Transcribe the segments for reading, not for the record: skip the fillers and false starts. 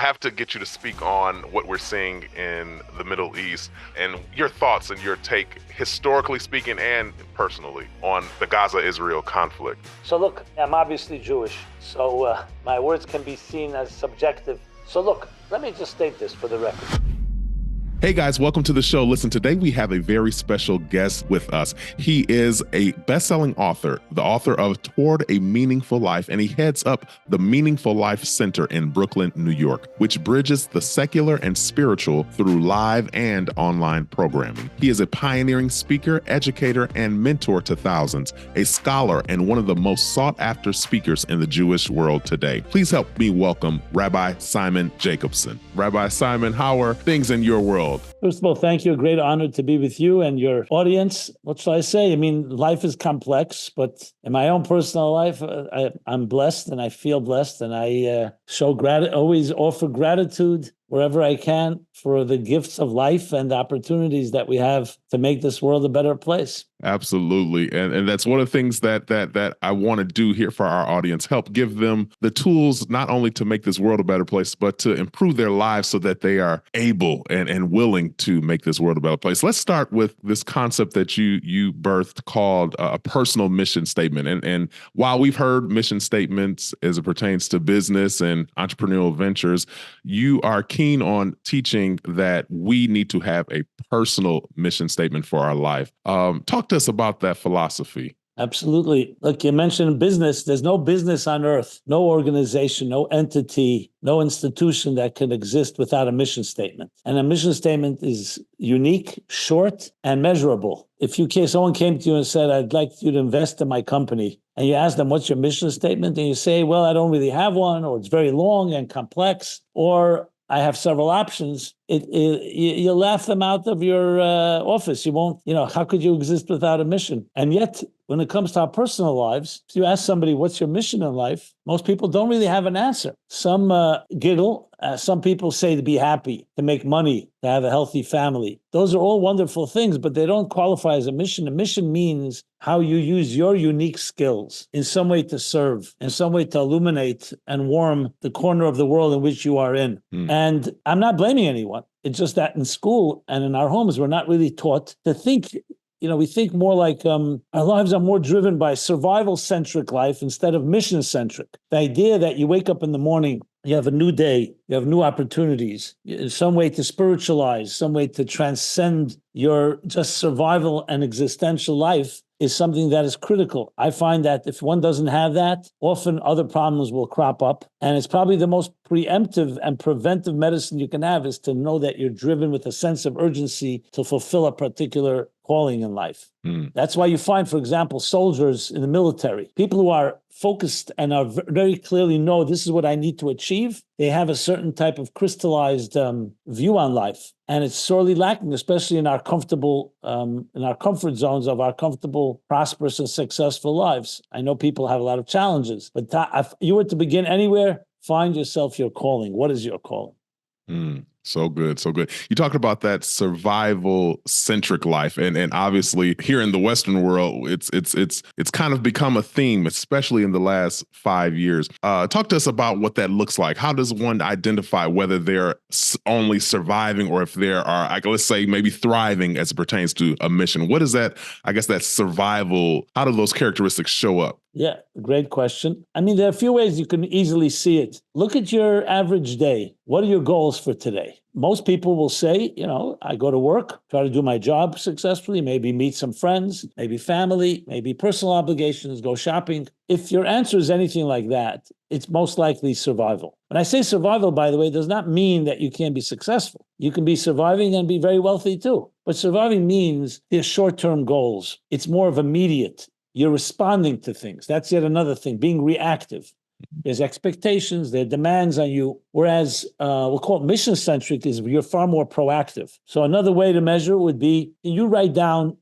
have to get you to speak on what we're seeing in the Middle East and your thoughts and your take, historically speaking and personally, on the Gaza-Israel conflict. So look, I'm obviously Jewish, so my words can be seen as subjective. So look, let me just state this for the record. Hey guys, welcome to the show. Listen, today we have a very special guest with us. He is a best-selling author, the author of Toward a Meaningful Life, and he heads up the Meaningful Life Center in Brooklyn, New York, which bridges the secular and spiritual through live and online programming. He is a pioneering speaker, educator, and mentor to thousands, a scholar, and one of the most sought-after speakers in the Jewish world today. Please help me welcome Rabbi Simon Jacobson. Rabbi Simon, how are things in your world? First of all, thank you. A great honor to be with you and your audience. What shall I say? I mean, life is complex, but in my own personal life, I'm blessed and I feel blessed, and I always offer gratitude wherever I can for the gifts of life and the opportunities that we have to make this world a better place. Absolutely. And that's one of the things that I want to do here for our audience, help give them the tools not only to make this world a better place, but to improve their lives so that they are able and willing to make this world a better place. Let's start with this concept that you birthed called a personal mission statement. And while we've heard mission statements as it pertains to business and entrepreneurial ventures, you are keen on teaching that we need to have a personal mission statement for our life. Talk to us about that philosophy. Absolutely. Look, you mentioned business. There's no business on earth, no organization, no entity, no institution that can exist without a mission statement. And a mission statement is unique, short, and measurable. If someone came to you and said, I'd like you to invest in my company, and you ask them, what's your mission statement? And you say, well, I don't really have one, or it's very long and complex, or I have several options. You laugh them out of your office. You won't, how could you exist without a mission? And yet, when it comes to our personal lives, if you ask somebody, what's your mission in life? Most people don't really have an answer. Some giggle. Some people say to be happy, to make money, to have a healthy family. Those are all wonderful things, but they don't qualify as a mission. A mission means how you use your unique skills in some way to serve, in some way to illuminate and warm the corner of the world in which you are in. And I'm not blaming anyone. It's just that in school and in our homes, we're not really taught to think. We think more like our lives are more driven by survival-centric life instead of mission-centric. The idea that you wake up in the morning, you have a new day, you have new opportunities, some way to spiritualize, some way to transcend your just survival and existential life is something that is critical. I find that if one doesn't have that, often other problems will crop up. And it's probably the most preemptive and preventive medicine you can have is to know that you're driven with a sense of urgency to fulfill a particular calling in life. That's why you find, for example, soldiers in the military, people who are focused and are very clearly know this is what I need to achieve. They have a certain type of crystallized view on life. And it's sorely lacking, especially in our comfortable, in our comfort zones of our comfortable, prosperous, and successful lives. I know people have a lot of challenges, but if you were to begin anywhere, find yourself your calling. What is your calling? So good, so good. You talked about that survival-centric life, and obviously here in the Western world, it's kind of become a theme, especially in the last 5 years. Talk to us about what that looks like. How does one identify whether they're only surviving or if there are, let's say, maybe thriving as it pertains to a mission? What is that? I guess that survival. How do those characteristics show up? Yeah, great question. I mean, there are a few ways you can easily see it. Look at your average day. What are your goals for today? Most people will say, I go to work, try to do my job successfully, maybe meet some friends, maybe family, maybe personal obligations, go shopping. If your answer is anything like that, it's most likely survival. When I say survival, by the way, does not mean that you can't be successful. You can be surviving and be very wealthy too. But surviving means there's short-term goals. It's more of immediate. You're responding to things. That's yet another thing, being reactive. There's expectations, there are demands on you, whereas we'll call it mission-centric is you're far more proactive. So another way to measure would be you write down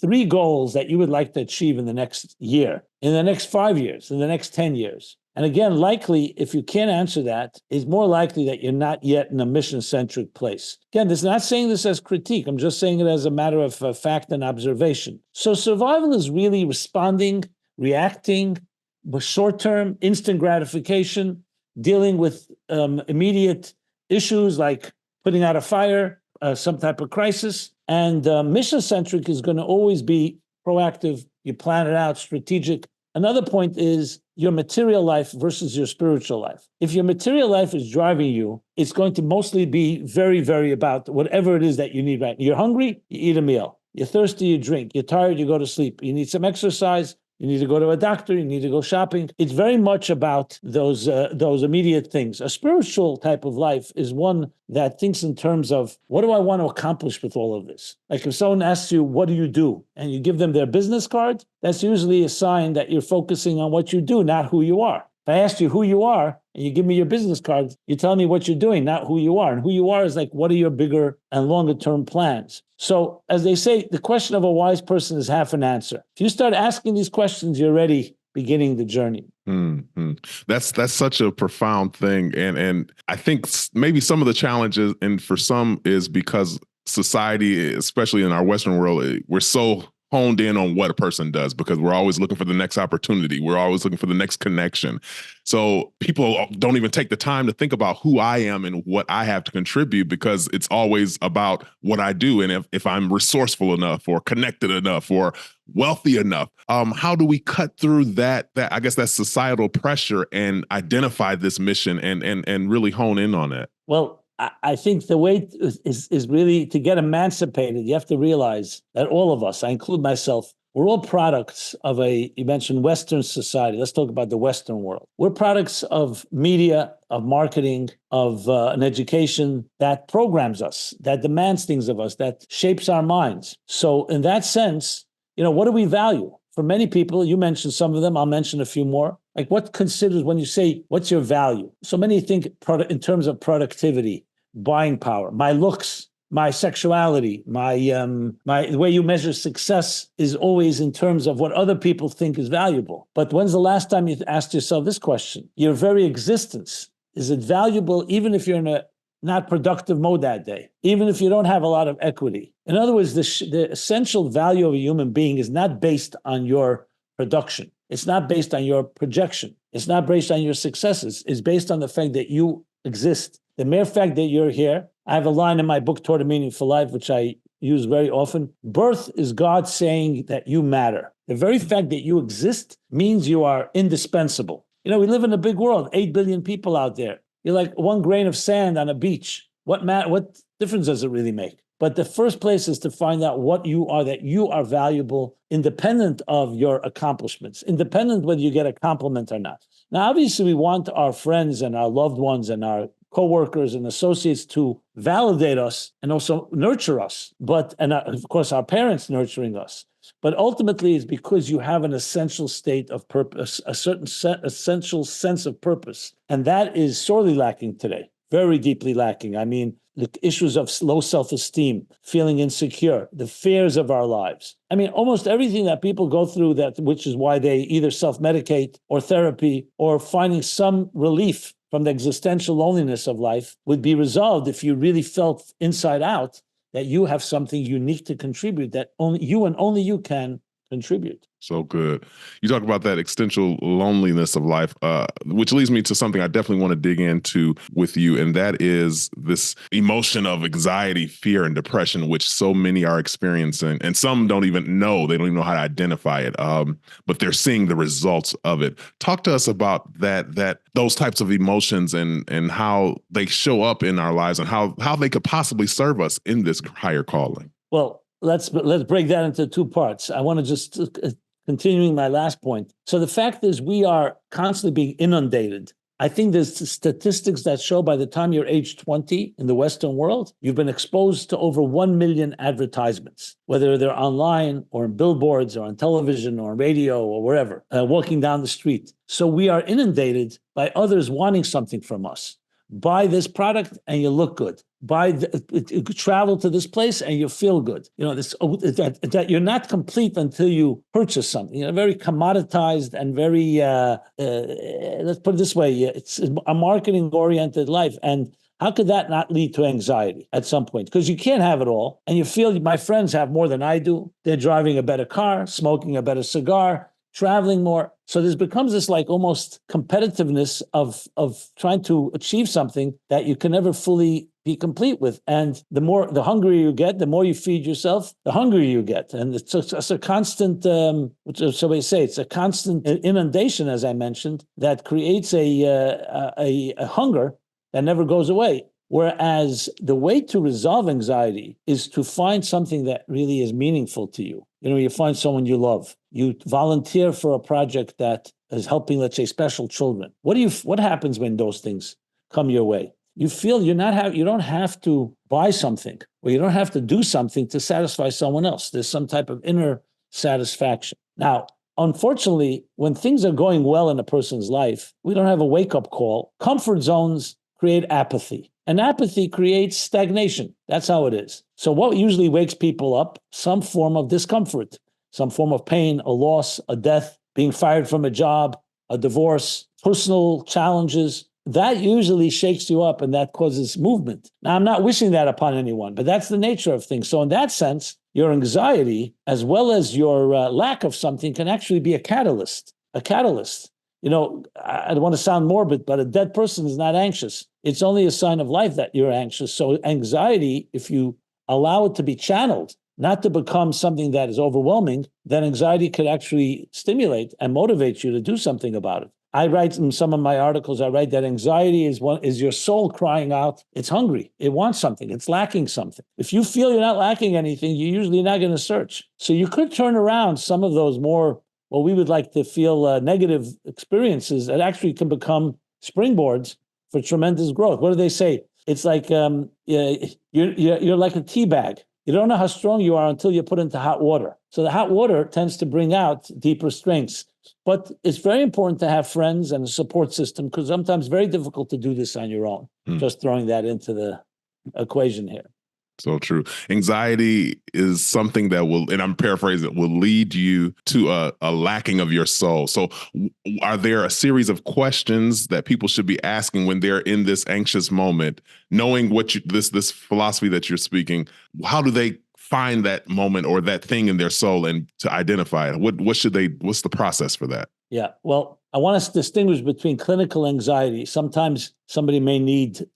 3 goals that you would like to achieve in the next year, in the next 5 years, in the next 10 years. And again, likely, if you can't answer that, it's more likely that you're not yet in a mission-centric place. Again, this is not saying this as critique. I'm just saying it as a matter of fact and observation. So survival is really responding, reacting, with short-term, instant gratification, dealing with immediate issues like putting out a fire, some type of crisis. And mission-centric is going to always be proactive. You plan it out, strategic. Another point is your material life versus your spiritual life. If your material life is driving you, it's going to mostly be very, very about whatever it is that you need right now. You're hungry, you eat a meal. You're thirsty, you drink. You're tired, you go to sleep. You need some exercise, you need to go to a doctor, you need to go shopping. It's very much about those immediate things. A spiritual type of life is one that thinks in terms of, what do I want to accomplish with all of this? Like if someone asks you, what do you do? And you give them their business card, that's usually a sign that you're focusing on what you do, not who you are. If I ask you who you are and you give me your business card, you tell me what you're doing, not who you are. And who you are is like, what are your bigger and longer term plans? So as they say, the question of a wise person is half an answer. If you start asking these questions, you're already beginning the journey. Mm-hmm. That's such a profound thing. And I think maybe some of the challenges, and for some is because society, especially in our Western world, we're so honed in on what a person does because we're always looking for the next opportunity. We're always looking for the next connection. So people don't even take the time to think about who I am and what I have to contribute because it's always about what I do. And if I'm resourceful enough or connected enough or wealthy enough, how do we cut through that I guess that societal pressure and identify this mission and really hone in on it? Well, I think the way is really to get emancipated. You have to realize that all of us, I include myself, we're all products of you mentioned Western society. Let's talk about the Western world. We're products of media, of marketing, of an education that programs us, that demands things of us, that shapes our minds. So in that sense, what do we value? For many people, you mentioned some of them, I'll mention a few more. Like what considers when you say, what's your value? So many think in terms of productivity, buying power, my looks, my sexuality, the way you measure success is always in terms of what other people think is valuable. But when's the last time you asked yourself this question? Your very existence, is it valuable even if you're in a not productive mode that day, even if you don't have a lot of equity? In other words, the essential value of a human being is not based on your production. It's not based on your projection. It's not based on your successes. It's based on the fact that you exist. The mere fact that you're here, I have a line in my book, Toward a Meaningful Life, which I use very often. Birth is God saying that you matter. The very fact that you exist means you are indispensable. We live in a big world, 8 billion people out there. You're like one grain of sand on a beach. What difference does it really make? But the first place is to find out what you are, that you are valuable, independent of your accomplishments, independent whether you get a compliment or not. Now, obviously, we want our friends and our loved ones and our co-workers and associates to validate us and also nurture us. Of course, our parents nurturing us. But ultimately, it's because you have an essential state of purpose, a certain essential sense of purpose. And that is sorely lacking today, very deeply lacking. I mean, the issues of low self-esteem, feeling insecure, the fears of our lives. I mean, almost everything that people go through, which is why they either self-medicate or therapy or finding some relief from the existential loneliness of life, would be resolved if you really felt inside out that you have something unique to contribute, that only you can contribute. So good. You talk about that existential loneliness of life, which leads me to something I definitely want to dig into with you. And that is this emotion of anxiety, fear, and depression, which so many are experiencing. And some don't even know, they don't even know how to identify it, but they're seeing the results of it. Talk to us about those types of emotions and how they show up in our lives and how they could possibly serve us in this higher calling. Well, let's break that into two parts. I want to just continuing my last point. So the fact is we are constantly being inundated. I think there's statistics that show by the time you're age 20 in the Western world, you've been exposed to over 1 million advertisements, whether they're online or in billboards or on television or radio or wherever, walking down the street. So we are inundated by others wanting something from us. Buy this product and you look good. Travel to this place and you feel good. That you're not complete until you purchase something. Very commoditized and very, let's put it this way, it's a marketing-oriented life. And how could that not lead to anxiety at some point? Because you can't have it all. And you feel my friends have more than I do. They're driving a better car, smoking a better cigar, traveling more. So there becomes this like almost competitiveness of trying to achieve something that you can never fully be complete with. And the hungrier you get, the more you feed yourself, the hungrier you get. And it's a constant, so we say, it's a constant inundation, as I mentioned, that creates a hunger that never goes away. Whereas the way to resolve anxiety is to find something that really is meaningful to you. You find someone you love. You volunteer for a project that is helping, let's say, special children. What happens when those things come your way? You feel you don't have to buy something, or you don't have to do something to satisfy someone else. There's some type of inner satisfaction. Now, unfortunately, when things are going well in a person's life, we don't have a wake-up call. Comfort zones create apathy. And apathy creates stagnation. That's how it is. So what usually wakes people up? Some form of discomfort, some form of pain, a loss, a death, being fired from a job, a divorce, personal challenges. That usually shakes you up, and that causes movement. Now, I'm not wishing that upon anyone, but that's the nature of things. So in that sense, your anxiety, as well as your lack of something, can actually be a catalyst. A catalyst. I don't want to sound morbid, but a dead person is not anxious. It's only a sign of life that you're anxious. So anxiety, if you allow it to be channeled, not to become something that is overwhelming, then anxiety could actually stimulate and motivate you to do something about it. I write in some of my articles, I write that anxiety is your soul crying out. It's hungry. It wants something. It's lacking something. If you feel you're not lacking anything, you're usually not going to search. So you could turn around some of those more, well, we would like to feel negative experiences that actually can become springboards for tremendous growth. What do they say? It's like you're like a tea bag. You don't know how strong you are until you put into hot water. So the hot water tends to bring out deeper strengths. But it's very important to have friends and a support system, because sometimes it's very difficult to do this on your own. Just throwing that into the equation here. So true. Anxiety is something that will, and I'm paraphrasing, will lead you to a lacking of your soul. So are there a series of questions that people should be asking when they're in this anxious moment, knowing what this philosophy that you're speaking? How do they find that moment or that thing in their soul and to identify it? What's the process for that? Yeah, well, I want to distinguish between clinical anxiety. Sometimes somebody may need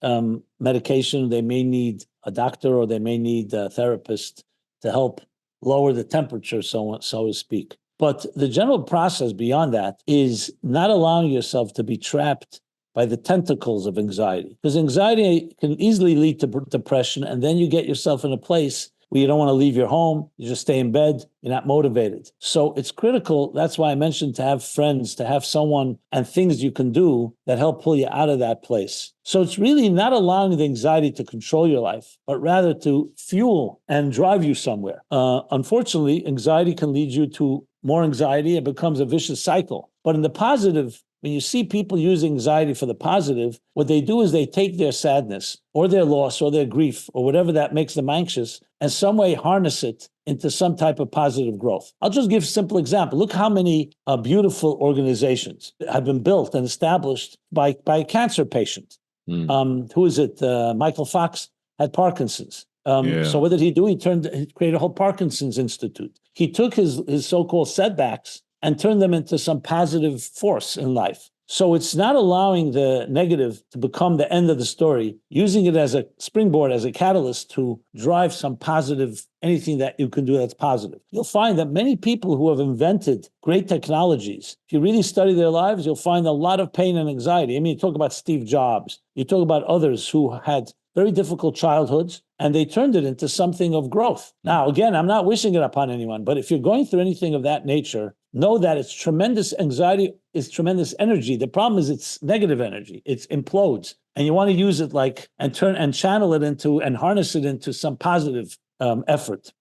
medication, they may need a doctor, or they may need a therapist to help lower the temperature, so to speak. But the general process beyond that is not allowing yourself to be trapped by the tentacles of anxiety, because anxiety can easily lead to depression, and then you get yourself in a place where you don't want to leave your home, you just stay in bed, you're not motivated. So it's critical, that's why I mentioned to have friends, to have someone and things you can do that help pull you out of that place. So it's really not allowing the anxiety to control your life, but rather to fuel and drive you somewhere. Unfortunately, anxiety can lead you to more anxiety. It becomes a vicious cycle. But in the positive, when you see people use anxiety for the positive, what they do is they take their sadness or their loss or their grief or whatever that makes them anxious and some way harness it into some type of positive growth. I'll just give a simple example. Look how many beautiful organizations have been built and established by a cancer patient. Who is it? Michael Fox had Parkinson's. So what did he do? He created a whole Parkinson's Institute. He took his so-called setbacks and turn them into some positive force in life. So it's not allowing the negative to become the end of the story, using it as a springboard, as a catalyst to drive some positive, anything that you can do that's positive. You'll find that many people who have invented great technologies, if you really study their lives, you'll find a lot of pain and anxiety. I mean, you talk about Steve Jobs, you talk about others who had very difficult childhoods, and they turned it into something of growth. Now, again, I'm not wishing it upon anyone, but if you're going through anything of that nature, know that it's tremendous anxiety, is tremendous energy. The problem is it's negative energy. It implodes, and you want to use it and channel it into and harness it into some positive effort.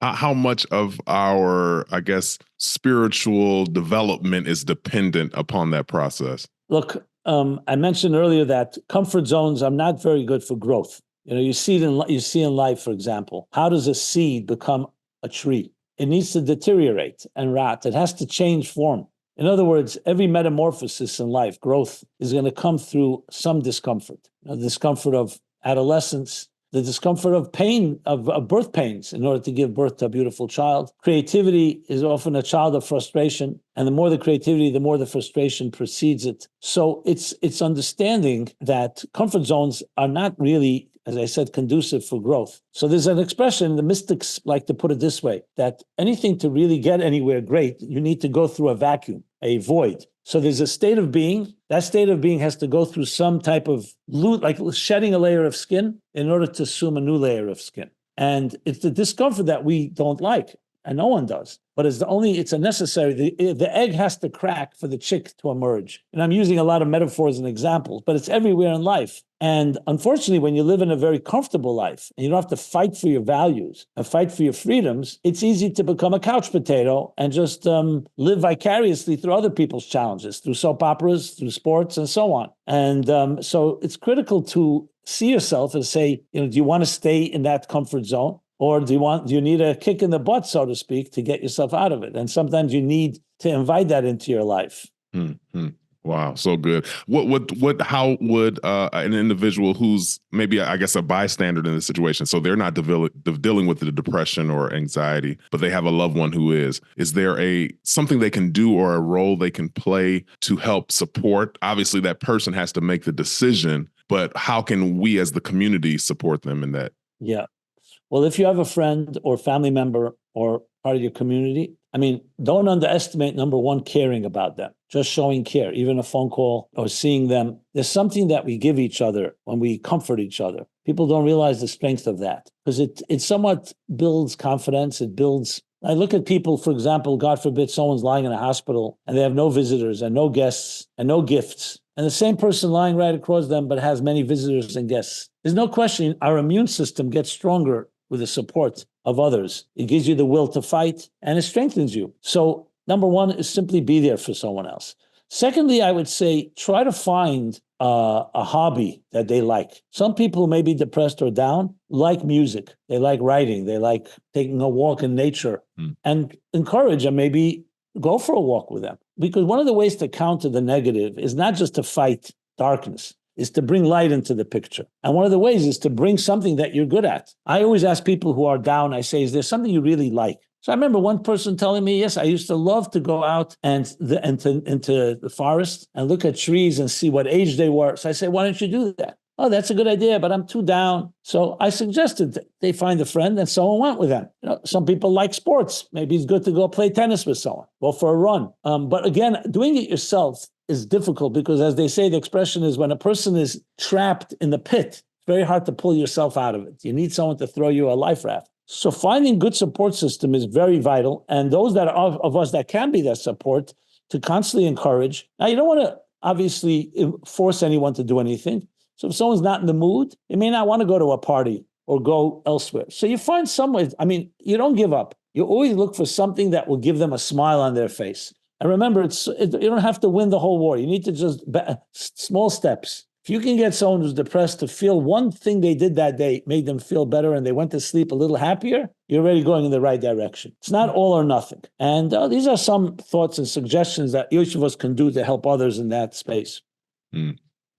How much of our, I guess, spiritual development is dependent upon that process? Look, I mentioned earlier that comfort zones are not very good for growth. You see in life, for example, how does a seed become a tree? It needs to deteriorate and rot. It has to change form. In other words, every metamorphosis in life, growth, is going to come through some discomfort. Discomfort of adolescence, the discomfort of pain, of birth pains in order to give birth to a beautiful child. Creativity is often a child of frustration. And the more the creativity, the more the frustration precedes it. So it's understanding that comfort zones are not really, as I said, conducive for growth. So there's an expression, the mystics like to put it this way, that anything to really get anywhere great, you need to go through a vacuum, a void. So there's a state of being. That state of being has to go through some type of like shedding a layer of skin in order to assume a new layer of skin. And it's the discomfort that we don't like, and no one does. But it's a necessary, the egg has to crack for the chick to emerge. And I'm using a lot of metaphors and examples, but it's everywhere in life. And unfortunately, when you live in a very comfortable life and you don't have to fight for your values and fight for your freedoms, it's easy to become a couch potato and just live vicariously through other people's challenges, through soap operas, through sports, and so on. And so it's critical to see yourself and say, do you want to stay in that comfort zone? Or do you need a kick in the butt, so to speak, to get yourself out of it? And sometimes you need to invite that into your life. Mm-hmm. Wow, so good. How would an individual who's maybe, I guess, a bystander in this situation, so they're not dealing with the depression or anxiety, but they have a loved one who is there something they can do or a role they can play to help support? Obviously, that person has to make the decision, but how can we as the community support them in that? Yeah. Well, if you have a friend or family member or part of your community, don't underestimate, number one, caring about them, just showing care, even a phone call or seeing them. There's something that we give each other when we comfort each other. People don't realize the strength of that because it somewhat builds confidence. I look at people, for example, God forbid, someone's lying in a hospital and they have no visitors and no guests and no gifts. And the same person lying right across them, but has many visitors and guests. There's no question our immune system gets stronger with the support of others. It gives you the will to fight and it strengthens you. So number one is simply be there for someone else. Secondly, I would say try to find a hobby that they like. Some people who may be depressed or down like music. They like writing. They like taking a walk in nature and encourage them, maybe go for a walk with them. Because one of the ways to counter the negative is not just to fight darkness, is to bring light into the picture. And one of the ways is to bring something that you're good at. I always ask people who are down, I say, is there something you really like? So I remember one person telling me, yes, I used to love to go out into the forest and look at trees and see what age they were. So I said, why don't you do that? Oh, that's a good idea, but I'm too down. So I suggested that they find a friend and someone went with them. Some people like sports. Maybe it's good to go play tennis with someone, go for a run. But again, doing it yourself is difficult because, as they say, the expression is when a person is trapped in the pit, it's very hard to pull yourself out of it. You need someone to throw you a life raft. So finding good support system is very vital. And those that are of us that can be that support, to constantly encourage. Now, you don't want to obviously force anyone to do anything. So if someone's not in the mood, they may not want to go to a party or go elsewhere. So you find some way. You don't give up. You always look for something that will give them a smile on their face. And remember, you don't have to win the whole war. You need to just small steps. If you can get someone who's depressed to feel one thing they did that day made them feel better and they went to sleep a little happier, you're already going in the right direction. It's not all or nothing. And these are some thoughts and suggestions that each of us can do to help others in that space.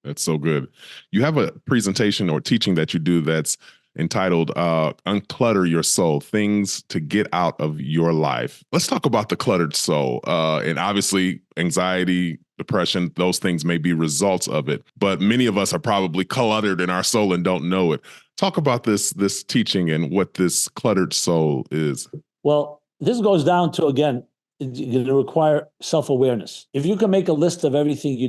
That's so good. You have a presentation or teaching that you do that's entitled Unclutter Your Soul, Things to Get Out of Your Life. Let's talk about the cluttered soul. And obviously, anxiety, depression, those things may be results of it. But many of us are probably cluttered in our soul and don't know it. Talk about this teaching and what this cluttered soul is. Well, this goes down to, again, you require self-awareness. If you can make a list of everything you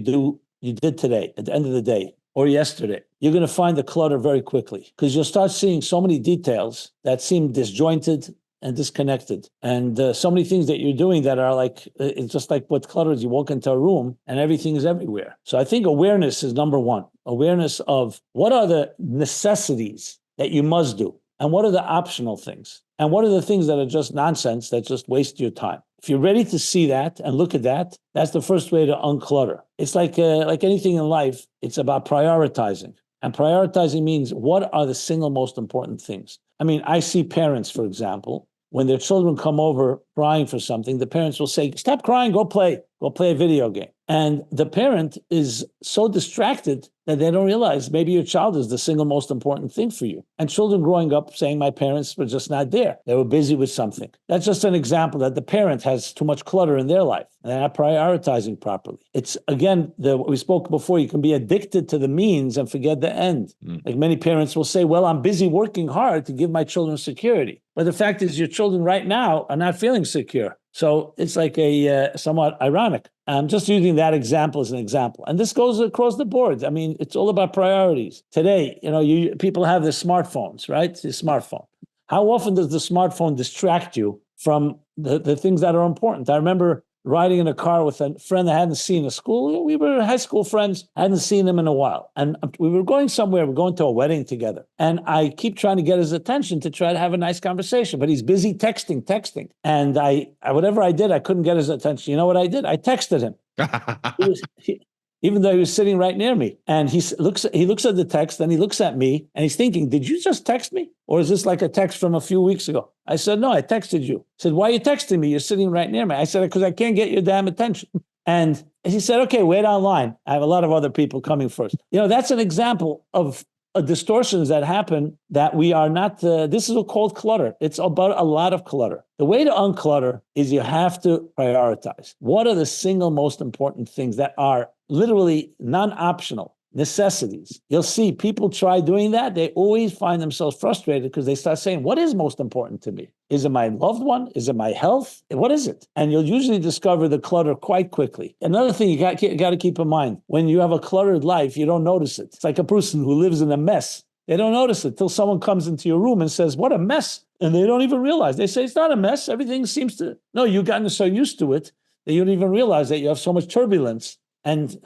did today, at the end of the day, or yesterday, you're going to find the clutter very quickly because you'll start seeing so many details that seem disjointed and disconnected. And so many things that you're doing that are like, it's just like what clutters. You walk into a room and everything is everywhere. So I think awareness is number one. Awareness of what are the necessities that you must do and what are the optional things and what are the things that are just nonsense that just waste your time. If you're ready to see that and look at that, that's the first way to unclutter. It's like anything in life, it's about prioritizing. And prioritizing means what are the single most important things? I see parents, for example, when their children come over crying for something, the parents will say, stop crying, go play a video game. And the parent is so distracted that they don't realize maybe your child is the single most important thing for you. And children growing up saying my parents were just not there. They were busy with something. That's just an example that the parent has too much clutter in their life and they're not prioritizing properly. It's, again, we spoke before, you can be addicted to the means and forget the end. Like many parents will say, well, I'm busy working hard to give my children security. But the fact is your children right now are not feeling secure. So it's like a somewhat ironic. I'm just using that example as an example. And this goes across the board. I mean, it's all about priorities. Today, people have their smartphones, right? The smartphone. How often does the smartphone distract you from the things that are important? I remember riding in a car with a friend I hadn't seen at school. We were high school friends, hadn't seen him in a while. And we were going somewhere, we're going to a wedding together. And I keep trying to get his attention to try to have a nice conversation, but he's busy texting. And whatever I did, I couldn't get his attention. You know what I did? I texted him. Even though he was sitting right near me. And he looks at the text, then he looks at me, and he's thinking, did you just text me? Or is this like a text from a few weeks ago? I said, no, I texted you. He said, why are you texting me? You're sitting right near me. I said, because I can't get your damn attention. And he said, okay, wait online. I have a lot of other people coming first. That's an example of distortions that happen that we are not, this is called clutter. It's about a lot of clutter. The way to unclutter is you have to prioritize. What are the single most important things that are literally non-optional necessities? You'll see people try doing that. They always find themselves frustrated because they start saying, what is most important to me? Is it my loved one? Is it my health? What is it? And you'll usually discover the clutter quite quickly. Another thing you got to keep in mind, when you have a cluttered life, you don't notice it. It's like a person who lives in a mess. They don't notice it till someone comes into your room and says, what a mess. And they don't even realize. They say, it's not a mess. Everything seems to, no, you've gotten so used to it that you don't even realize that you have so much turbulence. And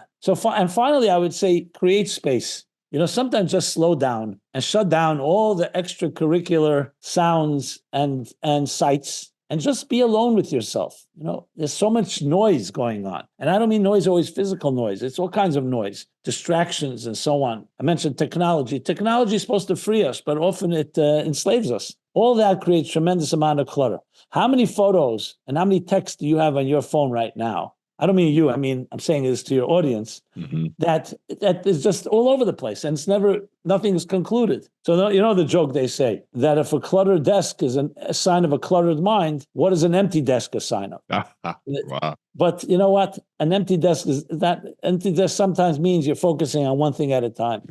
finally, I would say create space. Sometimes just slow down and shut down all the extracurricular sounds and sights and just be alone with yourself. There's so much noise going on. And I don't mean noise always physical noise. It's all kinds of noise, distractions and so on. I mentioned technology. Technology is supposed to free us, but often it enslaves us. All that creates tremendous amount of clutter. How many photos and how many texts do you have on your phone right now? I don't mean you. I mean, I'm saying this to your audience, that is just all over the place and nothing is concluded. So, the joke they say that if a cluttered desk is a sign of a cluttered mind, what is an empty desk a sign of? Wow. But you know what? An empty desk sometimes means you're focusing on one thing at a time.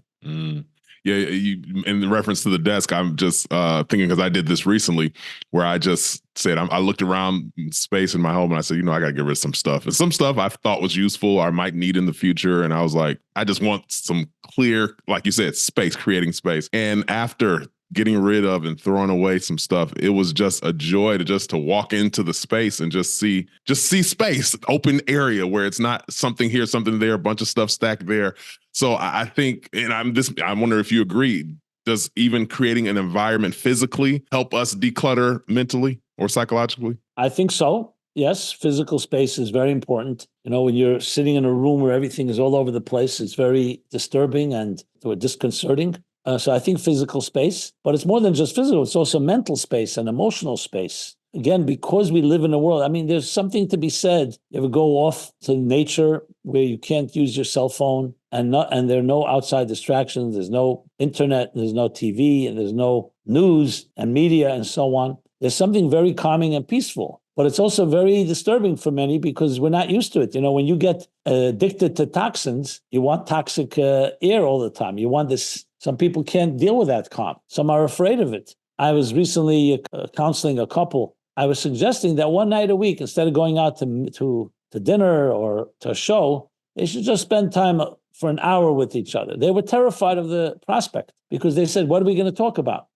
Yeah, in reference to the desk, I'm just thinking, because I did this recently where I just said, I looked around space in my home and I said, I got to get rid of some stuff. And some stuff I thought was useful or I might need in the future. And I was like, I just want some clear, like you said, space, creating space. And after getting rid of and throwing away some stuff, it was just a joy to walk into the space and just see space, open area where it's not something here, something there, a bunch of stuff stacked there. So I think, and I wonder if you agree, does even creating an environment physically help us declutter mentally or psychologically? I think so. Yes, physical space is very important. When you're sitting in a room where everything is all over the place, it's very disturbing and disconcerting. So I think physical space, but it's more than just physical. It's also mental space and emotional space. Again, because we live in a world, there's something to be said. You ever go off to nature where you can't use your cell phone and there are no outside distractions. There's no internet, there's no TV, and there's no news and media and so on. There's something very calming and peaceful. But it's also very disturbing for many because we're not used to it. When you get addicted to toxins, you want toxic air all the time. You want this. Some people can't deal with that calm. Some are afraid of it. I was recently counseling a couple. I was suggesting that one night a week, instead of going out to dinner or to a show, they should just spend time for an hour with each other. They were terrified of the prospect because they said, what are we going to talk about?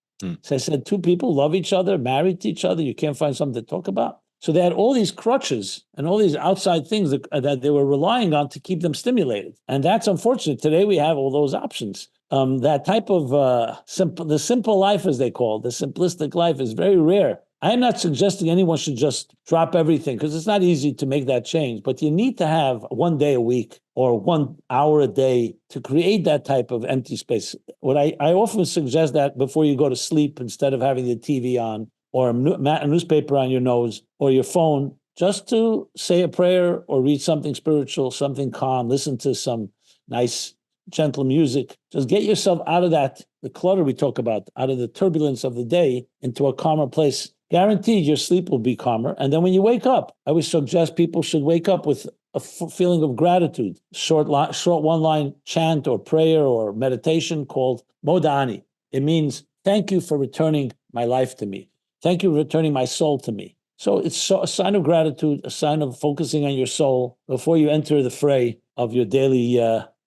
So I said, two people love each other, married to each other. You can't find something to talk about. So they had all these crutches and all these outside things that they were relying on to keep them stimulated. And that's unfortunate. Today we have all those options. That type of the simple life, as they call it, the simplistic life, is very rare. I am not suggesting anyone should just drop everything because it's not easy to make that change. But you need to have one day a week or 1 hour a day to create that type of empty space. What I often suggest that before you go to sleep, instead of having the TV on, or a newspaper on your nose, or your phone, just to say a prayer or read something spiritual, something calm, listen to some nice, gentle music. Just get yourself out of the clutter we talk about, out of the turbulence of the day into a calmer place. Guaranteed your sleep will be calmer. And then when you wake up, I always suggest people should wake up with a feeling of gratitude. Short one-line chant or prayer or meditation called Modani. It means, thank you for returning my life to me. Thank you for returning my soul to me. So it's a sign of gratitude, a sign of focusing on your soul before you enter the fray of your daily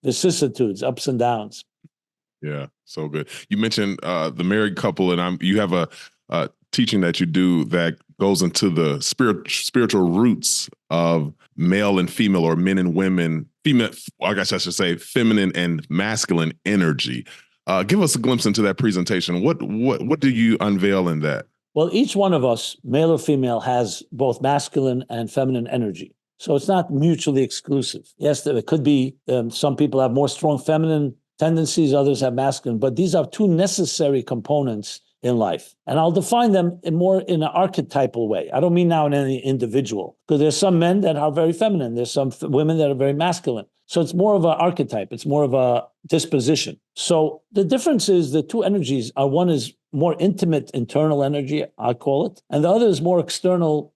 vicissitudes, ups and downs. Yeah, so good. You mentioned the married couple, and you have a teaching that you do that goes into the spiritual roots of male and female, or men and women, female, I guess I should say feminine and masculine energy. Give us a glimpse into that presentation. What do you unveil in that? Well, each one of us, male or female, has both masculine and feminine energy. So it's not mutually exclusive. Yes, there could be, some people have more strong feminine tendencies, others have masculine, but these are two necessary components in life. And I'll define them in an archetypal way. I don't mean now in any individual, because there's some men that are very feminine. There's some women that are very masculine. So it's more of an archetype. It's more of a disposition. So the difference is the two energies are, one is more intimate internal energy, I call it, and the other is more external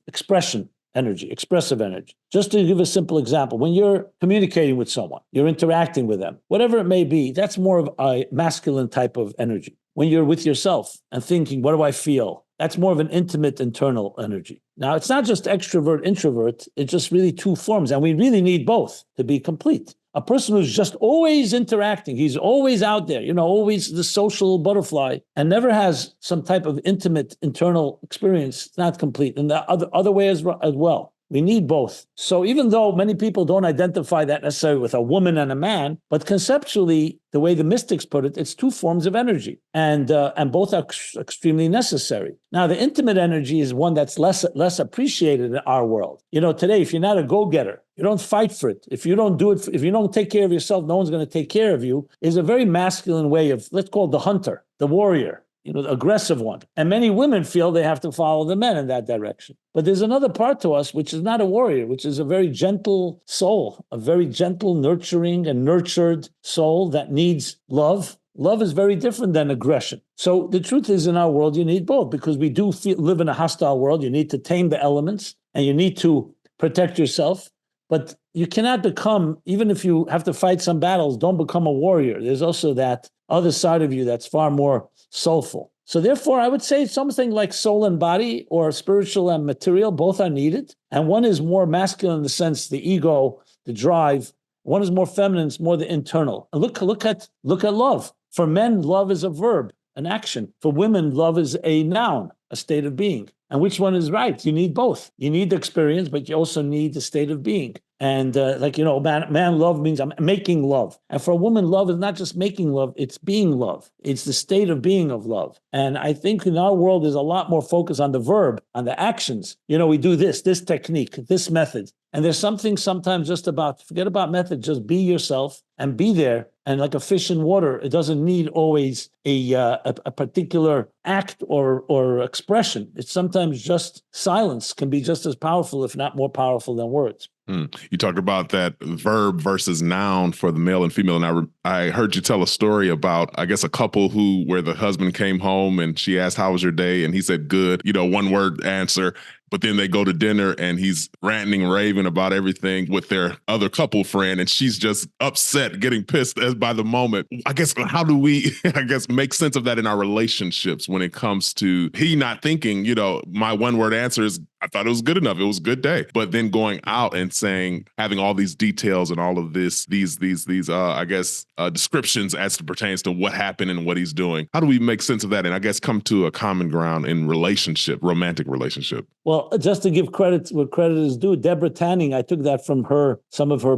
expression energy, expressive energy. Just to give a simple example, when you're communicating with someone, you're interacting with them, whatever it may be, that's more of a masculine type of energy. When you're with yourself and thinking, what do I feel? That's more of an intimate internal energy. Now, it's not just extrovert, introvert. It's just really two forms. And we really need both to be complete. A person who's just always interacting, he's always out there, always the social butterfly, and never has some type of intimate internal experience, it's not complete. And the other way as well. We need both. So even though many people don't identify that necessarily with a woman and a man, but conceptually, the way the mystics put it, it's two forms of energy, and both are extremely necessary. Now, the intimate energy is one that's less appreciated in our world. Today, if you're not a go-getter, you don't fight for it. If you don't do it, if you don't take care of yourself, no one's going to take care of you, is a very masculine way of, let's call it the hunter, the warrior, the aggressive one. And many women feel they have to follow the men in that direction. But there's another part to us, which is not a warrior, which is a very gentle soul, a very gentle, nurturing and nurtured soul that needs love. Love is very different than aggression. So the truth is, in our world, you need both, because we do live in a hostile world. You need to tame the elements and you need to protect yourself. But you cannot become, even if you have to fight some battles, don't become a warrior. There's also that other side of you that's far more soulful. So therefore, I would say something like soul and body, or spiritual and material, both are needed. And one is more masculine in the sense, the ego, the drive. One is more feminine, it's more the internal. And look at love. For men, love is a verb, an action. For women, love is a noun, a state of being. And which one is right? You need both. You need the experience, but you also need the state of being. And man love means I'm making love. And for a woman, love is not just making love, it's being love. It's the state of being of love. And I think in our world, there's a lot more focus on the verb, on the actions. We do this technique, this method. And there's something sometimes just about, forget about method, just be yourself and be there. And like a fish in water, it doesn't need always a particular act or expression. It's sometimes just silence can be just as powerful, if not more powerful than words. You talked about that verb versus noun for the male and female. And I heard you tell a story about, I guess, a couple where the husband came home and she asked, how was your day? And he said, good, one word answer. But then they go to dinner and he's ranting and raving about everything with their other couple friend. And she's just upset, getting pissed by the moment. I guess, how do we, make sense of that in our relationships when it comes to he not thinking, my one word answer is, I thought it was good enough. It was a good day. But then going out and saying, having all these details and all of these descriptions as it pertains to what happened and what he's doing. How do we make sense of that? And I guess come to a common ground in romantic relationship? Well, just to give credit where credit is due, Deborah Tanning, I took that from some of her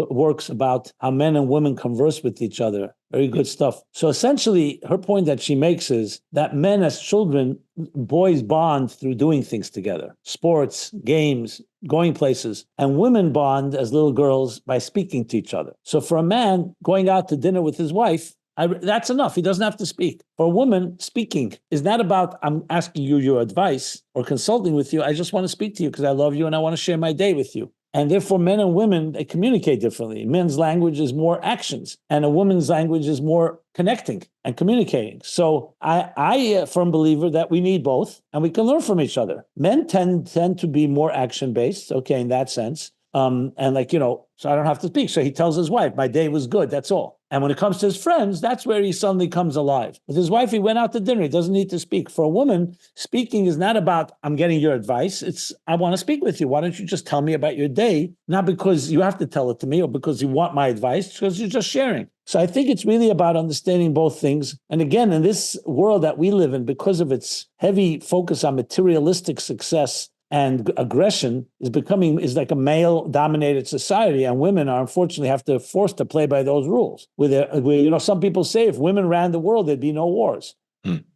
works about how men and women converse with each other. Very good stuff. So essentially, her point that she makes is that men as children, boys bond through doing things together, sports, games, going places, and women bond as little girls by speaking to each other. So for a man, going out to dinner with his wife That's enough. He doesn't have to speak. For a woman, speaking is not about, I'm asking you your advice or consulting with you. I just want to speak to you because I love you and I want to share my day with you. And therefore, men and women, they communicate differently. Men's language is more actions, and a woman's language is more connecting and communicating. So I a firm believer that we need both, and we can learn from each other. Men tend to be more action-based, okay, in that sense. And so I don't have to speak. So he tells his wife, my day was good, that's all. And when it comes to his friends, that's where he suddenly comes alive. With his wife, he went out to dinner. He doesn't need to speak. For a woman, speaking is not about, I'm getting your advice. It's, I want to speak with you. Why don't you just tell me about your day? Not because you have to tell it to me or because you want my advice, because you're just sharing. So I think it's really about understanding both things. And again, in this world that we live in, because of its heavy focus on materialistic success and aggression, is like a male-dominated society, and women are unfortunately forced to play by those rules. Where some people say if women ran the world, there'd be no wars.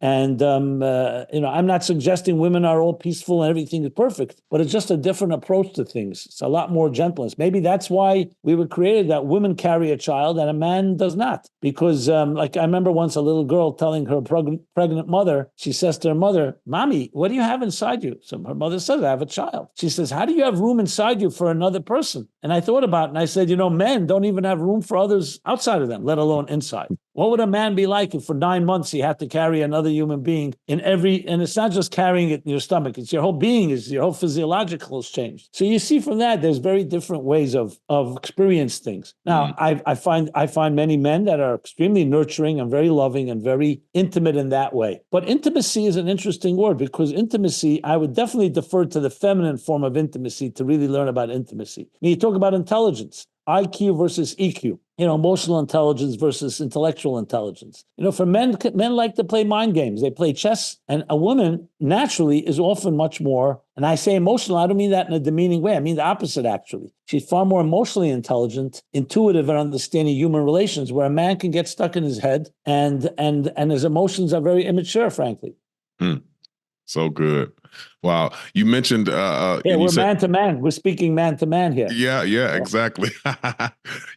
And I'm not suggesting women are all peaceful and everything is perfect, but it's just a different approach to things. It's a lot more gentleness. Maybe that's why we were created, that women carry a child and a man does not. Because like I remember once a little girl telling her pregnant mother, she says to her mother, "Mommy, what do you have inside you?" So her mother says, "I have a child." She says, "How do you have room inside you for another person?" And I thought about it and I said, men don't even have room for others outside of them, let alone inside. What would a man be like if for 9 months he had to carry another human being and it's not just carrying it in your stomach, it's your whole being, your whole physiological is changed. So you see from that, there's very different ways of experience things. Now, I find many men that are extremely nurturing and very loving and very intimate in that way. But intimacy is an interesting word, because intimacy, I would definitely defer to the feminine form of intimacy to really learn about intimacy. You talk about intelligence. IQ versus EQ, emotional intelligence versus intellectual intelligence. For men like to play mind games. They play chess, and a woman naturally is often much more, and I say emotional, I don't mean that in a demeaning way. I mean the opposite, actually. She's far more emotionally intelligent, intuitive, and understanding human relations, where a man can get stuck in his head and his emotions are very immature, frankly. So good. Wow. You mentioned we're man to man. We're speaking man to man here. Yeah, exactly.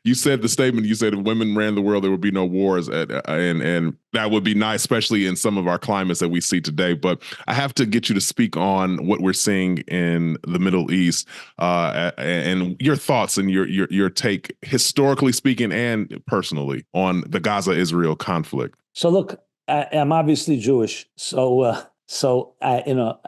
You said the statement, you said if women ran the world, there would be no wars. And that would be nice, especially in some of our climates that we see today. But I have to get you to speak on what we're seeing in the Middle East, and your thoughts and your take, historically speaking and personally, on the Gaza-Israel conflict. So look, I'm obviously Jewish. So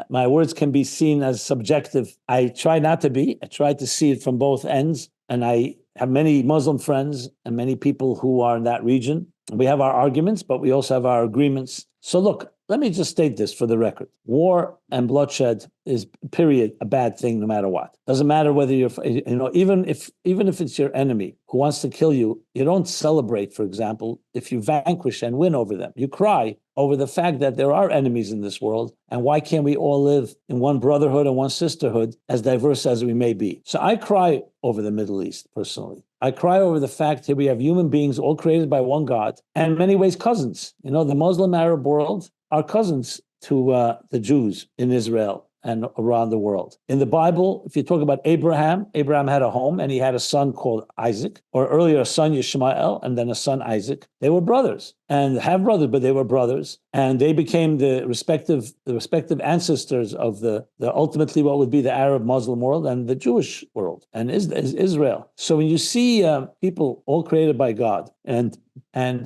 my words can be seen as subjective. I try not to be. I try to see it from both ends. And I have many Muslim friends and many people who are in that region. We have our arguments, but we also have our agreements. So look, let me just state this for the record. War and bloodshed is, period, a bad thing no matter what. Doesn't matter whether you're, even if it's your enemy who wants to kill you, you don't celebrate, for example, if you vanquish and win over them. You cry over the fact that there are enemies in this world, and why can't we all live in one brotherhood and one sisterhood, as diverse as we may be? So I cry over the Middle East, personally. I cry over the fact that we have human beings all created by one God, and in many ways cousins. The Muslim Arab world are cousins to the Jews in Israel and around the world. In the Bible, if you talk about Abraham had a home and he had a son called Isaac, or earlier a son Ishmael and then a son Isaac. They were brothers and have brothers, but they were brothers, and they became the respective ancestors of the ultimately what would be the Arab Muslim world and the Jewish world and Israel. So when you see people all created by God and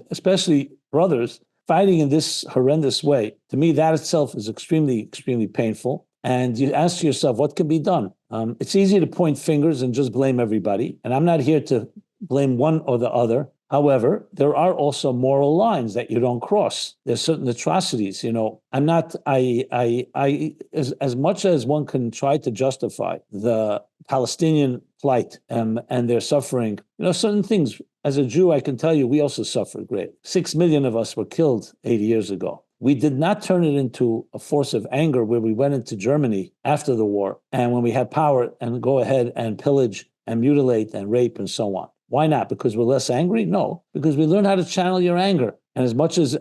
especially brothers fighting in this horrendous way, to me that itself is extremely, extremely painful. And you ask yourself, what can be done? It's easy to point fingers and just blame everybody. And I'm not here to blame one or the other. However, there are also moral lines that you don't cross. There's certain atrocities, I'm not, as much as one can try to justify the Palestinian plight and their suffering, certain things, as a Jew, I can tell you, we also suffered great. 6 million of us were killed 80 years ago. We did not turn it into a force of anger where we went into Germany after the war and when we had power and go ahead and pillage and mutilate and rape and so on. Why not? Because we're less angry? No, because we learn how to channel your anger. And as much as,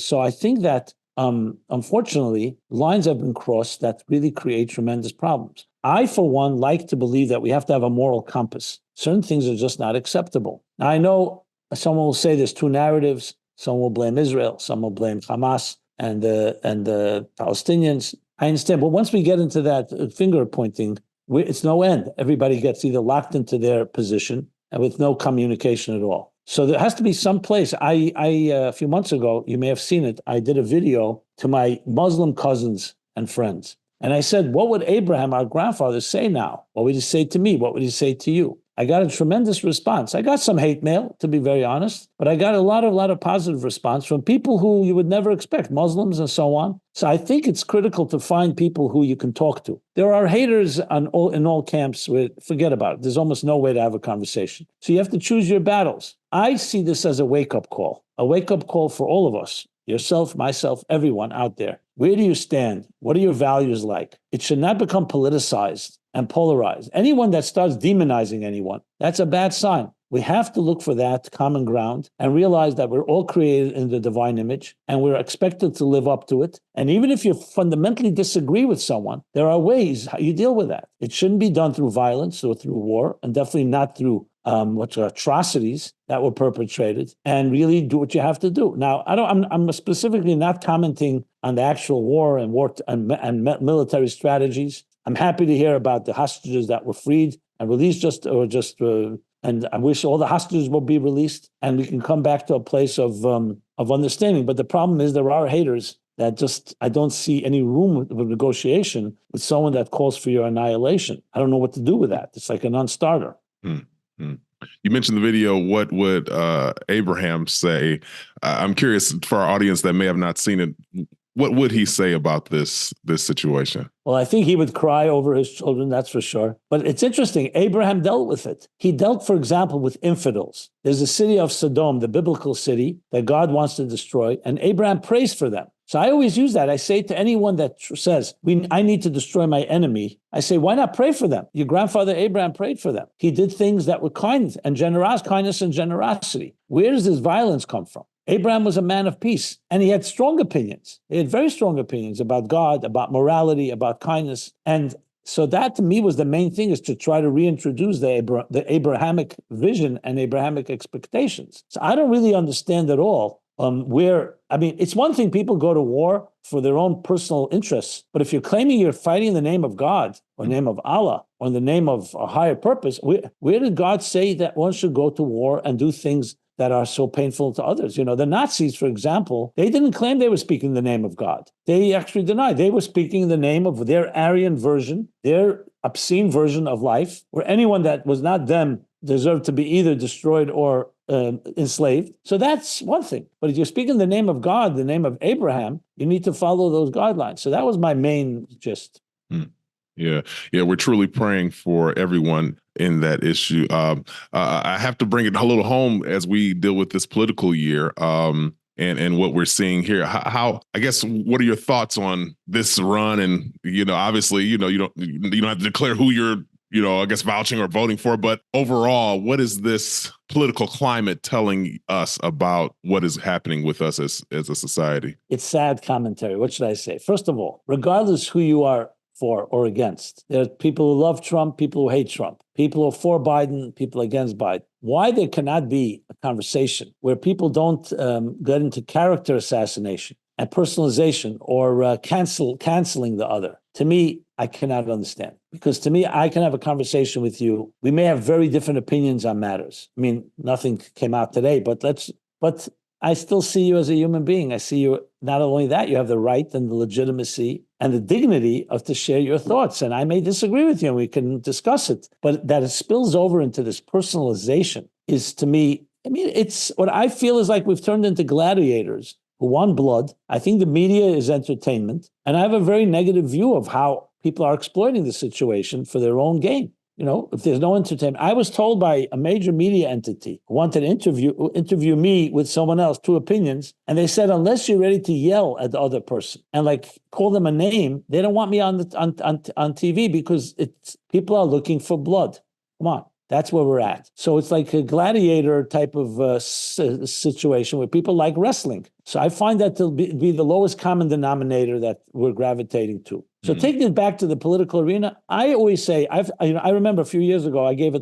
so I think that unfortunately, lines have been crossed that really create tremendous problems. I, for one, like to believe that we have to have a moral compass. Certain things are just not acceptable. Now, I know someone will say there's two narratives. Some will blame Israel. Some will blame Hamas and the Palestinians. I understand. But once we get into that finger pointing, it's no end. Everybody gets either locked into their position and with no communication at all. So there has to be some place. I a few months ago, you may have seen it, I did a video to my Muslim cousins and friends. And I said, what would Abraham, our grandfather, say now? What would he say to me? What would he say to you? I got a tremendous response. I got some hate mail, to be very honest, but I got a lot of positive response from people who you would never expect, Muslims and so on. So I think it's critical to find people who you can talk to. There are haters in all camps. Forget about it. There's almost no way to have a conversation. So you have to choose your battles. I see this as a wake-up call for all of us. Yourself, myself, everyone out there. Where do you stand? What are your values like? It should not become politicized and polarized. Anyone that starts demonizing anyone, that's a bad sign. We have to look for that common ground and realize that we're all created in the divine image and we're expected to live up to it. And even if you fundamentally disagree with someone, there are ways how you deal with that. It shouldn't be done through violence or through war, and definitely not through atrocities that were perpetrated, and really do what you have to do. Now, I'm specifically not commenting on the actual war and military strategies. I'm happy to hear about the hostages that were freed and released and I wish all the hostages will be released and we can come back to a place of understanding. But the problem is there are haters that I don't see any room of negotiation with someone that calls for your annihilation. I don't know what to do with that. It's like a non-starter. You mentioned the video. What would Abraham say? I'm curious for our audience that may have not seen it. What would he say about this situation? Well, I think he would cry over his children, that's for sure. But it's interesting. Abraham dealt with it. He dealt, for example, with infidels. There's a city of Sodom, the biblical city that God wants to destroy, and Abraham prays for them. So I always use that. I say to anyone that says, I need to destroy my enemy, I say, why not pray for them? Your grandfather Abraham prayed for them. He did things that were kindness and generosity. Where does this violence come from? Abraham was a man of peace, and he had strong opinions. He had very strong opinions about God, about morality, about kindness. And so that, to me, was the main thing, is to try to reintroduce the Abrahamic vision and Abrahamic expectations. So I don't really understand at all it's one thing people go to war for their own personal interests, but if you're claiming you're fighting in the name of God or the name of Allah or in the name of a higher purpose, where did God say that one should go to war and do things that are so painful to others? The Nazis, for example, they didn't claim they were speaking in the name of God. They actually denied. They were speaking in the name of their Aryan version, their obscene version of life, where anyone that was not them deserved to be either destroyed or enslaved. So that's one thing. But if you're speaking in the name of God, the name of Abraham, you need to follow those guidelines. So that was my main gist. Yeah, we're truly praying for everyone in that issue. I have to bring it a little home as we deal with this political year and what we're seeing here. How I guess, what are your thoughts on this run? And obviously, you don't have to declare who you're I guess vouching or voting for, but overall, what is this political climate telling us about what is happening with us as a society? It's sad commentary. What should I say? First of all, regardless who you are for or against, there are people who love Trump, people who hate Trump, people who are for Biden, people against Biden. Why there cannot be a conversation where people don't get into character assassination and personalization or canceling the other? To me, I cannot understand. Because to me, I can have a conversation with you. We may have very different opinions on matters. I mean, nothing came out today, but I still see you as a human being. I see you, not only that, you have the right and the legitimacy and the dignity to share your thoughts. And I may disagree with you and we can discuss it, but that it spills over into this personalization is, to me, it's what I feel is like we've turned into gladiators who want blood. I think the media is entertainment. And I have a very negative view of how people are exploiting the situation for their own gain. If there's no entertainment. I was told by a major media entity who wanted to interview me with someone else, two opinions, and they said, unless you're ready to yell at the other person and call them a name, they don't want me on TV because people are looking for blood. Come on. That's where we're at. So it's like a gladiator type of situation where people like wrestling. So I find that to be the lowest common denominator that we're gravitating to. So taking it back to the political arena, I always say, I remember a few years ago, I gave a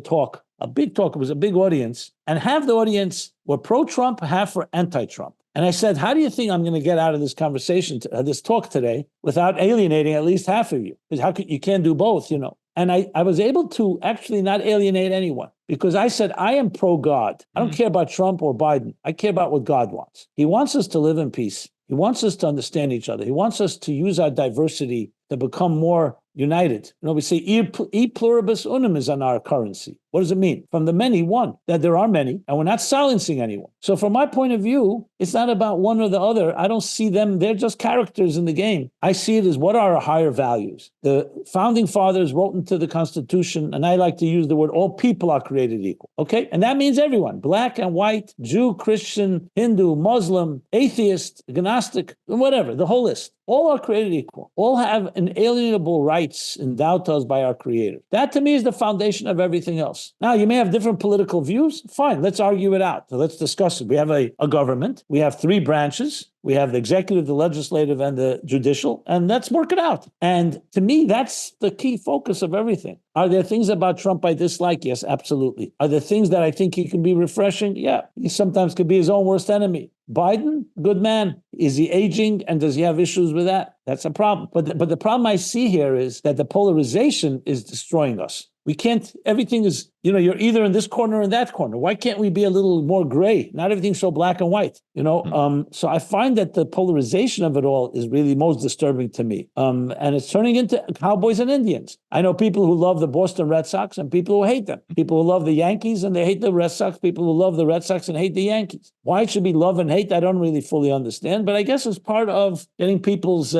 big talk. It was a big audience, and half the audience were pro-Trump, half were anti-Trump. And I said, how do you think I'm going to get out of this conversation, this talk today, without alienating at least half of you? Because you can't do both, you know. And I was able to actually not alienate anyone because I said, I am pro-God. I don't care about Trump or Biden. I care about what God wants. He wants us to live in peace. He wants us to understand each other. He wants us to use our diversity to become more united. You know, we say e pluribus unum is on our currency. What does it mean? From the many, one, that there are many, and we're not silencing anyone. So from my point of view, it's not about one or the other. I don't see them. They're just characters in the game. I see it as what are our higher values. The founding fathers wrote into the Constitution, and I like to use the word, all people are created equal. Okay? And that means everyone, black and white, Jew, Christian, Hindu, Muslim, atheist, agnostic, whatever, the whole list. All are created equal. All have inalienable rights endowed to us by our Creator. That, to me, is the foundation of everything else. Now, you may have different political views. Fine, let's argue it out. So let's discuss it. We have a government. We have three branches. We have the executive, the legislative, and the judicial, and let's work it out. And to me, that's the key focus of everything. Are there things about Trump I dislike? Yes, absolutely. Are there things that I think he can be refreshing? Yeah, he sometimes could be his own worst enemy. Biden, good man. Is he aging, and does he have issues with that? That's a problem. But the problem I see here is that the polarization is destroying us. We can't, everything is, you know, you're either in this corner or in that corner. Why can't we be a little more gray? Not everything's so black and white, you know? So I find that the polarization of it all is really most disturbing to me. And it's turning into cowboys and Indians. I know people who love the Boston Red Sox and people who hate them. People who love the Yankees and they hate the Red Sox. People who love the Red Sox and hate the Yankees. Why it should be love and hate, I don't really fully understand. But I guess it's part of getting people's,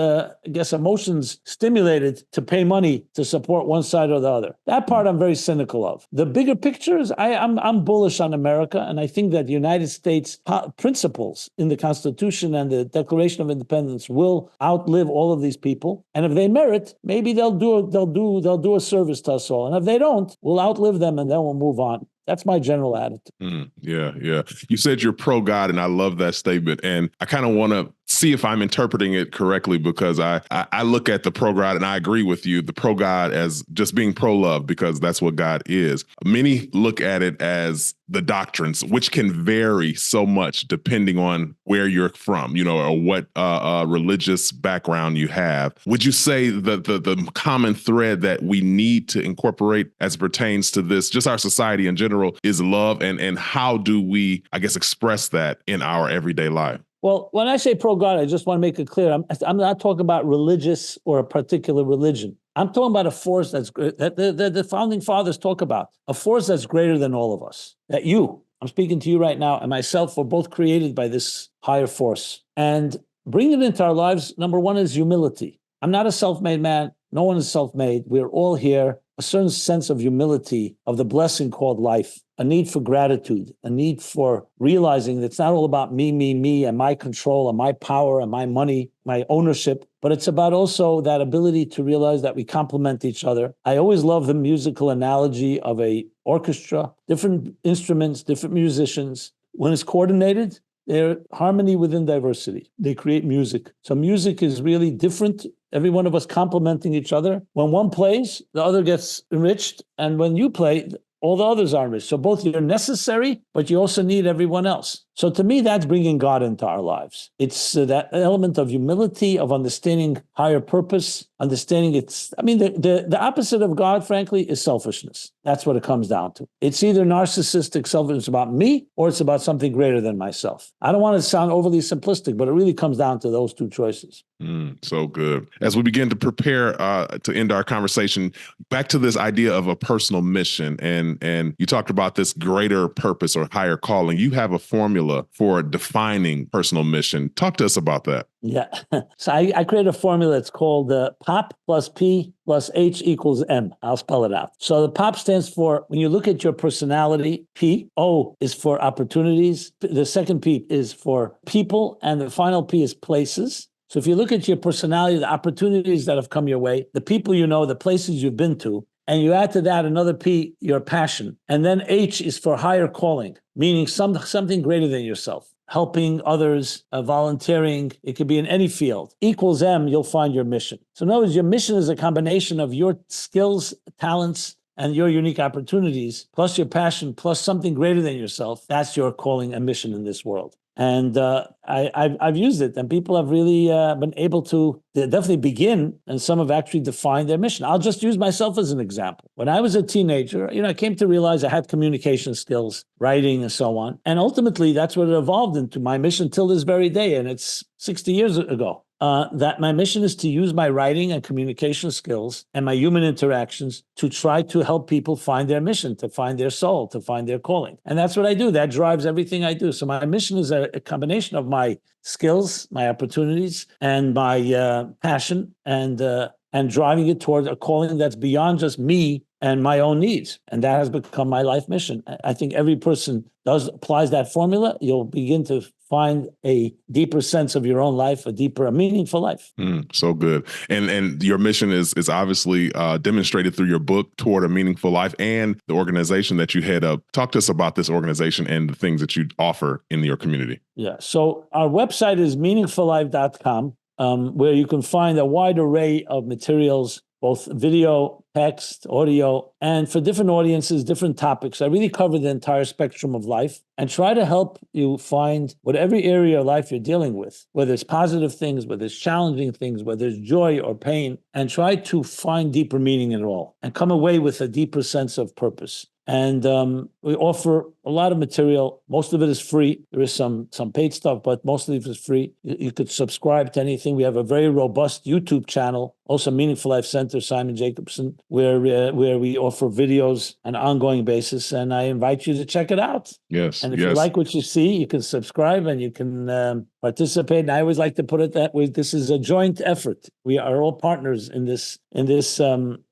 emotions stimulated to pay money to support one side or the other. That part I'm very cynical of. The bigger picture is I'm bullish on America, and I think that the United States principles in the Constitution and the Declaration of Independence will outlive all of these people. And if they merit, maybe they'll do a service to us all. And if they don't, we'll outlive them and then we'll move on. That's my general attitude. Yeah. You said you're pro-God, and I love that statement. And I kind of want to see if I'm interpreting it correctly, because I look at the pro-God, and I agree with you, the pro-God as just being pro-love, because that's what God is. Many look at it as the doctrines, which can vary so much depending on where you're from, you know, or what religious background you have. Would you say that the common thread that we need to incorporate as it pertains to this, just our society in general, is love? And how do we, I guess, express that in our everyday life? Well, when I say pro-God, I just want to make it clear. I'm not talking about religious or a particular religion. I'm talking about a force that the founding fathers talk about, a force that's greater than all of us. That I'm speaking to you right now, and myself were both created by this higher force. And bringing it into our lives, number one is humility. I'm not a self-made man. No one is self-made. We're all here. A certain sense of humility, of the blessing called life, a need for gratitude, a need for realizing that it's not all about me, and my control and my power and my money, my ownership, but it's about also that ability to realize that we complement each other. I always love the musical analogy of a orchestra, different instruments, different musicians. When it's coordinated, they're harmony within diversity. They create music. So music is really different. Every one of us complementing each other. When one plays, the other gets enriched. And when you play, all the others are enriched. So both you're necessary, but you also need everyone else. So to me, that's bringing God into our lives. It's that element of humility, of understanding higher purpose, understanding the opposite of God, frankly, is selfishness. That's what it comes down to. It's either narcissistic selfishness about me, or it's about something greater than myself. I don't want to sound overly simplistic, but it really comes down to those two choices. So good. As we begin to prepare to end our conversation, back to this idea of a personal mission, and you talked about this greater purpose or higher calling. You have a formula for defining personal mission. Talk to us about that. Yeah. So I created a formula. It's called POP plus P plus H equals M. I'll spell it out. So the POP stands for, when you look at your personality, P. O is for opportunities. The second P is for people. And the final P is places. So if you look at your personality, the opportunities that have come your way, the people you know, the places you've been to, and you add to that another P, your passion. And then H is for higher calling, meaning something greater than yourself. Helping others, volunteering, it could be in any field. Equals M, you'll find your mission. So in other words, your mission is a combination of your skills, talents, and your unique opportunities, plus your passion, plus something greater than yourself. That's your calling and mission in this world. And I've used it, and people have really been able to definitely begin, and some have actually defined their mission. I'll just use myself as an example. When I was a teenager, I came to realize I had communication skills, writing, and so on. And ultimately, that's what it evolved into my mission till this very day, and it's 60 years ago. That my mission is to use my writing and communication skills and my human interactions to try to help people find their mission, to find their soul, to find their calling. And that's what I do. That drives everything I do. So my mission is a combination of my skills, my opportunities, and my passion, and driving it toward a calling that's beyond just me and my own needs. And that has become my life mission. I think every person applies that formula, you'll begin to find a deeper sense of your own life, a meaningful life. So good. And your mission is obviously demonstrated through your book, Toward a Meaningful Life, and the organization that you head up. Talk to us about this organization and the things that you offer in your community. Yeah. So our website is meaningfullife.com, where you can find a wide array of materials, both video, text, audio, and for different audiences, different topics. I really cover the entire spectrum of life and try to help you find whatever area of life you're dealing with, whether it's positive things, whether it's challenging things, whether it's joy or pain, and try to find deeper meaning in it all and come away with a deeper sense of purpose. And we offer a lot of material. Most of it is free. There is some paid stuff, but most of it is free. You could subscribe to anything. We have a very robust YouTube channel, also Meaningful Life Center, Simon Jacobson, where we offer videos on an ongoing basis. And I invite you to check it out. Yes. And if you like what you see, you can subscribe and you can participate. And I always like to put it that way. This is a joint effort. We are all partners in this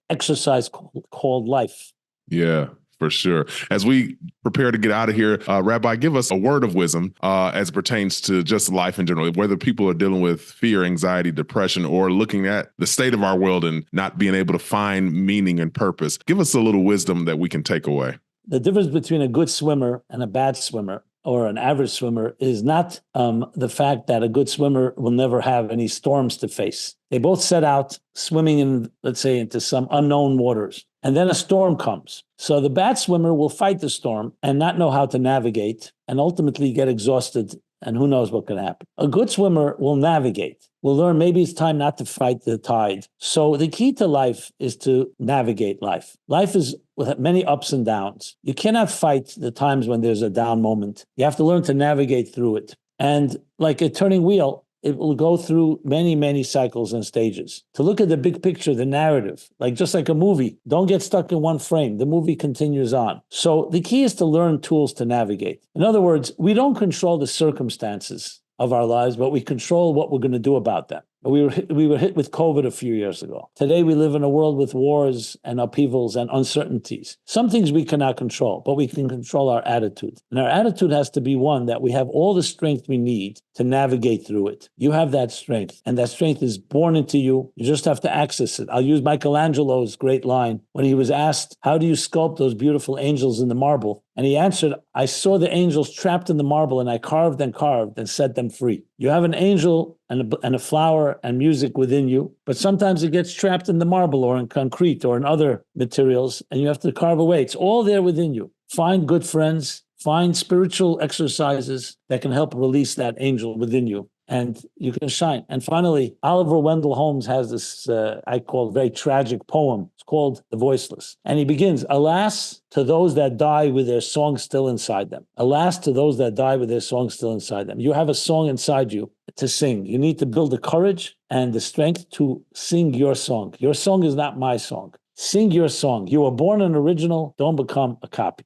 exercise called life. Yeah. For sure. As we prepare to get out of here, Rabbi, give us a word of wisdom as it pertains to just life in general, whether people are dealing with fear, anxiety, depression, or looking at the state of our world and not being able to find meaning and purpose. Give us a little wisdom that we can take away. The difference between a good swimmer and a bad swimmer, or an average swimmer, is not the fact that a good swimmer will never have any storms to face. They both set out swimming in, let's say, into some unknown waters. And then a storm comes. So the bad swimmer will fight the storm and not know how to navigate and ultimately get exhausted, and who knows what can happen. A good swimmer will navigate, will learn maybe it's time not to fight the tide. So the key to life is to navigate life. Life is with many ups and downs. You cannot fight the times when there's a down moment. You have to learn to navigate through it. And like a turning wheel, it will go through many, many cycles and stages. To look at the big picture, the narrative, just like a movie, don't get stuck in one frame. The movie continues on. So the key is to learn tools to navigate. In other words, we don't control the circumstances of our lives, but we control what we're going to do about them. We were hit with COVID a few years ago. Today, we live in a world with wars and upheavals and uncertainties. Some things we cannot control, but we can control our attitude. And our attitude has to be one that we have all the strength we need to navigate through it. You have that strength, and that strength is born into you. You just have to access it. I'll use Michelangelo's great line when he was asked, how do you sculpt those beautiful angels in the marble? And he answered, I saw the angels trapped in the marble, and I carved and set them free. You have an angel and a flower and music within you, but sometimes it gets trapped in the marble or in concrete or in other materials, and you have to carve away. It's all there within you. Find good friends, find spiritual exercises that can help release that angel within you, and you can shine. And finally, Oliver Wendell Holmes has this, I call, very tragic poem. It's called The Voiceless. And he begins, alas, to those that die with their song still inside them. Alas, to those that die with their song still inside them. You have a song inside you to sing. You need to build the courage and the strength to sing your song. Your song is not my song. Sing your song. You were born an original. Don't become a copy.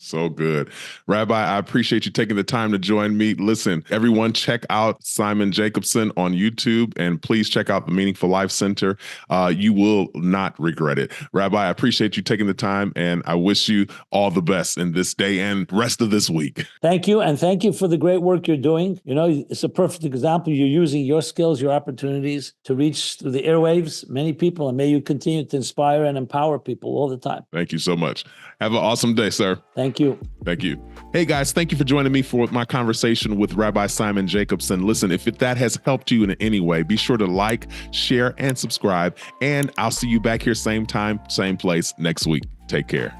So good. Rabbi, I appreciate you taking the time to join me. Listen, everyone, check out Simon Jacobson on YouTube, and please check out the Meaningful Life Center. You will not regret it. Rabbi, I appreciate you taking the time, and I wish you all the best in this day and rest of this week. Thank you, and thank you for the great work you're doing. It's a perfect example. You're using your skills, your opportunities to reach through the airwaves many people, and may you continue to inspire and empower people all the time. Thank you so much. Have an awesome day, sir. Thank you. Thank you. Hey guys, thank you for joining me for my conversation with Rabbi Simon Jacobson. Listen, if that has helped you in any way, be sure to like, share, and subscribe. And I'll see you back here same time, same place next week. Take care.